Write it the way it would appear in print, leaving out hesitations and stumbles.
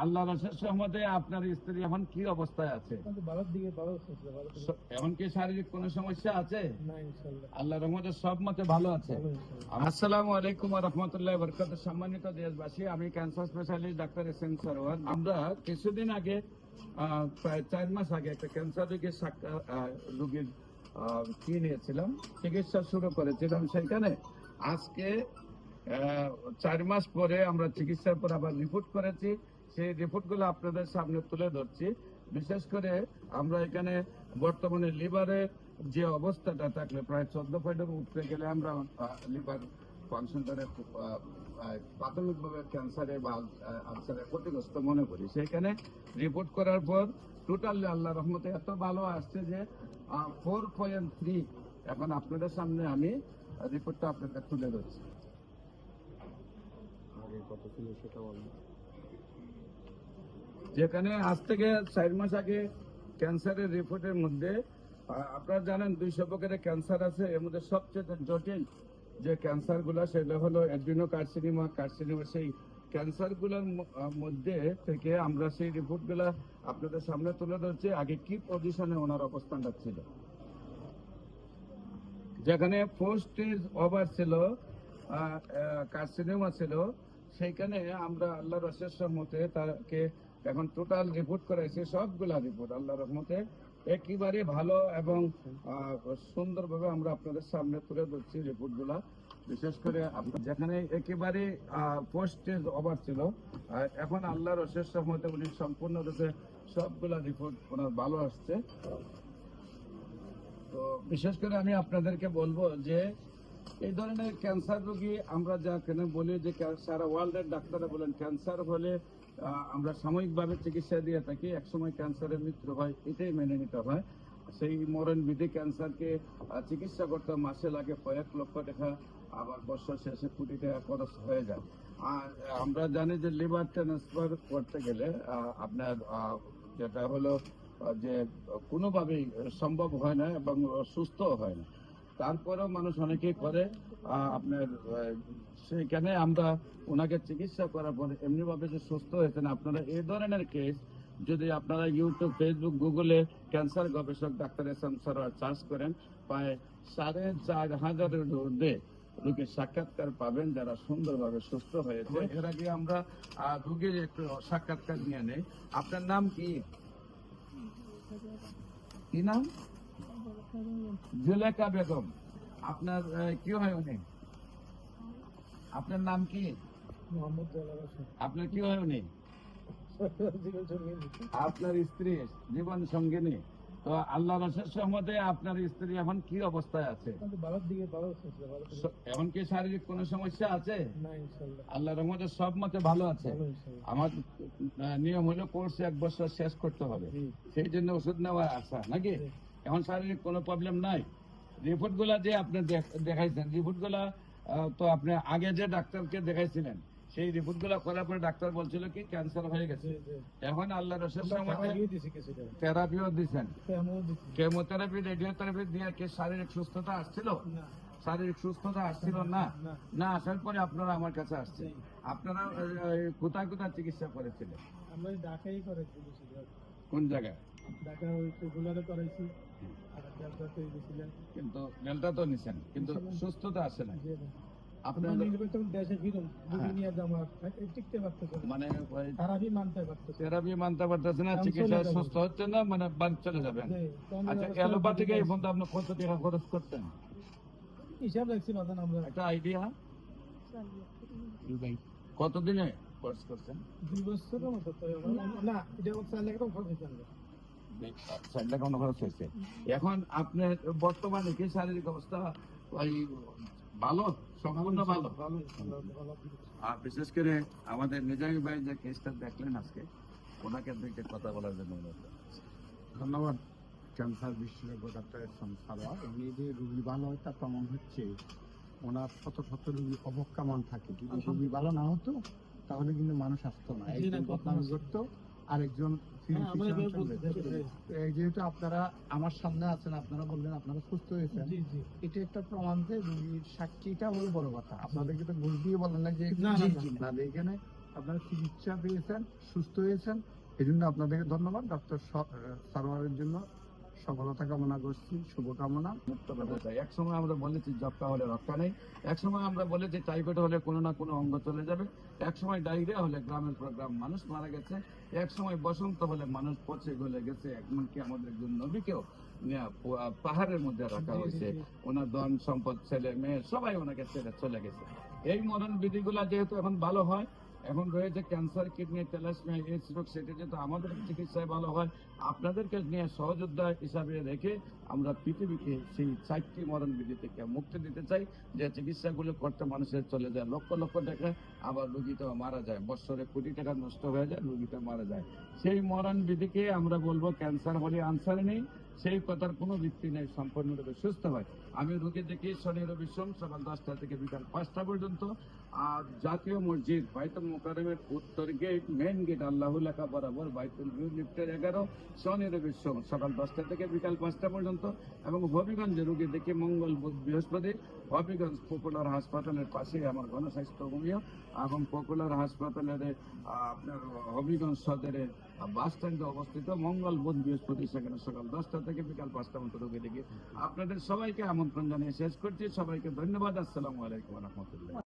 আল্লাহ রসের সহমতে আপনার স্ত্রী এখন কি অবস্থায় আছে? এখন কি শারীরিক কোনো সমস্যা আছে? আল্লাহ রহমতে সব মতে ভালো আছে। আসসালামু আলাইকুম ওয়া রাহমাতুল্লাহি ওয়া বারাকাতুহু। সম্মানিত দেশবাসী, আমি cancer specialist doctor SM. Sarwar. আমরা কিছুদিন আগে প্রায় 4 মাস আগে একটা ক্যান্সার রোগীর কি নিয়েছিলাম, চিকিৎসা শুরু করেছিলাম। সেখানে আজকে 4 মাস পরে আমরা চিকিৎসার পর আবার রিপোর্ট করেছি। সেই রিপোর্টগুলো আপনাদের সামনে তুলে ধরছি। বিশেষ করে আমরা এখানে বর্তমানে লিভারের যে অবস্থাটা থাকলে প্রায় 14 পয়েন্টের উঠতে গেলে আমরা লিভার ফাংশনটারে প্রাথমিকভাবে ক্যান্সারে বা আলসারে ক্ষতিগ্রস্ত মনে করি। সেখানে রিপোর্ট করার পর টোটালি আল্লাহ রহমতে এত ভালো আসছে যে 4.3। এখন আপনাদের সামনে আমি রিপোর্টটা আপনাদের তুলে ধরছি। যেখানে আজ থেকে 4 মাস আগে ক্যান্সারের রিপোর্টের মধ্যে আপনারা জানেন 200 প্রকারের ক্যান্সার আছে। এর মধ্যে সবচেয়ে জটিল যে ক্যান্সার গুলা সেটা হলো অ্যাডেনোকার্সিনোমা। সেই ক্যান্সার গুলোর মধ্যে থেকে আমরা সেই রিপোর্ট গুলা আপনাদের সামনে তুলে ধরছি। আগে কি পজিশনে ওনার অবস্থানটা ছিল, যেখানে 4 স্টেজ ওভার ছিল, কার্সিনোমা ছিল। সেইখানে আমরা আল্লাহ রসের মতে তাকে এখন টোটাল রিপোর্ট করেছি। সবগুলা রিপোর্ট আল্লাহ রহমতে একেবারে ভালো এবং সুন্দরভাবে আমরা আপনাদের সামনে তুলে ধরছি রিপোর্টগুলা। বিশেষ করে যেখানে একেবারে 4 স্টেজ ওভার ছিল, এখন আল্লাহ রসের মতে উনি সম্পূর্ণরূপে সবগুলা রিপোর্ট ওনার ভালো আসছে। তো বিশেষ করে আমি আপনাদেরকে বলবো যে এই ধরনের ক্যান্সার রোগী আমরা যা কেন বলি যে সারা ওয়ার্ল্ডের ডাক্তাররা বলেন ক্যান্সার হলে আমরা সাময়িকভাবে চিকিৎসা দিয়ে থাকি, একসময় ক্যান্সারের মৃত্যু হয়, এটাই মেনে নিতে হয়। সেই মরণ বিধি ক্যান্সারকে চিকিৎসা করতে মাসে লাগে কয়েক লক্ষ টাকা, আবার বছর শেষে কোটি টাকা খরচ হয়ে যায়। আর আমরা জানি যে লিভার ট্রান্সফার করতে গেলে আপনার যেটা হলো যে কোনোভাবেই সম্ভব হয় না এবং সুস্থ হয় না। তারপরেও মানুষ অনেকেই করে। আপনার সেখানে আমরা ওনাকে চিকিৎসা করার পর এমনিভাবে যে সুস্থ হয়েছেন। আপনারা এই ধরনের কেস যদি আপনারা ইউটিউব, ফেসবুক, গুগলে ক্যান্সার গবেষক ডাক্তার এস.এম. সরওয়ার সার্চ করেন, প্রায় 4,500-এর ঊর্ধ্বে রোগীর সাক্ষাৎকার পাবেন যারা সুন্দরভাবে সুস্থ হয়েছে। এর আগে আমরা রোগীর একটু সাক্ষাৎকার নিয়ে নেই। আপনার নাম কি? কি নাম? জুলেখা বেগম। আপনার কি হয় উনি? আপনার নাম কি? আপনার কি হয় উনি? আপনার স্ত্রী, জীবন সঙ্গিনী। তো আল্লাহ রসের সহমতে আপনার স্ত্রী এখন কি অবস্থায় আছে? এখন কি শারীরিক কোনো সমস্যা আছে? আল্লাহ রহমতে সব মতে ভালো আছে। আমার নিয়ম হলো কোর্স 1 বছর শেষ করতে হবে, সেই জন্য ওষুধ নেওয়ার আশা নাকি। এখন শারীরিক কোনো প্রবলেম নাই। রিপোর্ট গুলা যে আপনি দেখাইছেন, রিপোর্ট গুলা তো আপনি আগে যে ডাক্তারকে দেখাইছিলেন সেই রিপোর্ট গুলা করার পরে ডাক্তার বলছিল কি ক্যান্সার হয়ে গেছে। এখন আল্লাহ রসের থেরাপিও দিচ্ছেন, কেমোথেরাপি, রেডিওথেরাপি দিয়ে কি শারীরিক সুস্থতা আসছিল? শারীরিক সুস্থতা আসছিল না। না আসার পরে আপনারা আমার কাছে আসছেন। আপনারা কোথায় কোথায় চিকিৎসা করেছিলেন? আমরা ঢাকাই করেছি। কোন জায়গায়? ঢাকা রেগুলারে করাইছি, কিন্তু ডেল্টা তো নিছেন, কিন্তু সুস্থতা আসে না। আপনার দেশে ফিরুন, টিকতে পারতেছে মানে থেরাপি মানতে পারতেছে না, চিকিৎসা সুস্থ হচ্ছে না, মানে বাড়ি চলে যাবেন। আচ্ছা, অ্যালোপ্যাথিকে এই পর্যন্ত আপনি কত টাকা খরচ করতেন? হিসাব রাখছি বাজান আমরা। একটা আইডিয়া কতদিনে কোর্স করছেন? 2 বছরের মতো। না, এটা 4 লাখ টাকা খরচ হয়েছে। 4 লাখ টাকা খরচ হয়েছে। এখন আপনার বর্তমানে কি শারীরিক অবস্থা ভালো, সম্পূর্ণ ভালো? আর বিশেষ করে আমাদের নিজামী ভাই যে কেসটা দেখলেন আজকে, ওনাকে দুইটা কথা বলার জন্য ধন্যবাদ। ক্যান্সার বিশেষজ্ঞ ডাক্তার এস.এম. সরওয়ার, উনি যে রোগী ভালো হয় তার প্রমাণ হচ্ছে ওনার শত শত রোগী অবক্ষামান থাকে। যদি রোগী ভালো না হতো তাহলে কিন্তু মানুষ আসতো না, একজন বদনাম করতো আরেকজন। যেহেতু আপনারা আমার সামনে আছেন, আপনারা বললেন আপনারা সুস্থ হয়েছেন, এটা একটা প্রমাণ যে রোগীর সাক্ষীটা হলো বড় কথা। আপনাদেরকে তো ঘুষ দিয়ে বলেন না যে না, এখানে আপনারা চিকিৎসা পেয়েছেন, সুস্থ হয়েছেন, এই জন্য আপনাদেরকে ধন্যবাদ। ডক্টর সারোয়ারের জন্য সফলতা কামনা করছি, শুভকামনা। মুক্ত করতে চাই। এক সময় আমরা বলেছি যক্কা হলে রক্ষা নেই, এক সময় আমরা বলেছি টাইফয়েড হলে কোনো না কোনো অঙ্গ চলে যাবে, এক সময় ডায়রিয়া হলে গ্রামের পর গ্রাম মানুষ মারা গেছে, এক সময় বসন্ত হলে মানুষ পচে গলে গেছে, এমনকি আমাদের একজন নবীকেও পাহাড়ের মধ্যে রাখা হয়েছে। ওনার ধন সম্পদ, ছেলে মেয়ে সবাই ওনাকে ছেড়ে চলে গেছে। এই মরণ বিধিগুলা যেহেতু এখন ভালো হয়, এখন রয়েছে ক্যান্সার, কিডনি, থ্যালাসেমিয়া, এইডস রোগ, সেটা যেহেতু আমাদের চিকিৎসায় ভালো হয়, আপনাদেরকে নিয়ে সহযোদ্ধা হিসাবে রেখে আমরা পৃথিবীকে সেই 4টি মরণ বিধি থেকে মুক্তি দিতে চাই, যে চিকিৎসাগুলো করতে মানুষের চলে যায় লক্ষ লক্ষ টাকা, আবার রোগীটা মারা যায়, বছরে কোটি টাকা নষ্ট হয়ে যায়, রোগীটা মারা যায়। সেই মরণ বিধিকে আমরা বলবো ক্যান্সার হলে আনসার নেই, সেই কথার কোনো ভিত্তি নেই, সম্পূর্ণরূপে সুস্থ হয়। আমি রোগী দেখি শনি রবি সোম সকাল 10টা থেকে বিকাল 5টা পর্যন্ত। আর জাতীয় মসজিদ বাইতুল মোকাররমের উত্তর গেট, মেন গেট আল্লাহ লেখা বরাবর, বাইতুল ভিউ লিফটের 11, শনি রবি সোম সকাল 10টা থেকে বিকাল 5টা পর্যন্ত। এবং হবিগঞ্জে রোগী দেখি মঙ্গল বুধ বৃহস্পতি। হবিগঞ্জ পপুলার হাসপাতালের পাশে আমার গণস্বাস্থ্য হোমিও, এবং পপুলার হাসপাতালের আপনার হবিগঞ্জ সদরে বাস স্ট্যান্ডে অবস্থিত। মঙ্গল বুধ বৃহস্পতি সেখানে সকাল 10টা থেকে বিকাল 5টা পর্যন্ত রোগী দেখি। আপনাদের সবাইকে আমন্ত্রণ জানিয়ে শেষ করছি। সবাইকে ধন্যবাদ। আসসালামু আলাইকুম ওয়া রাহমাতুল্লাহ।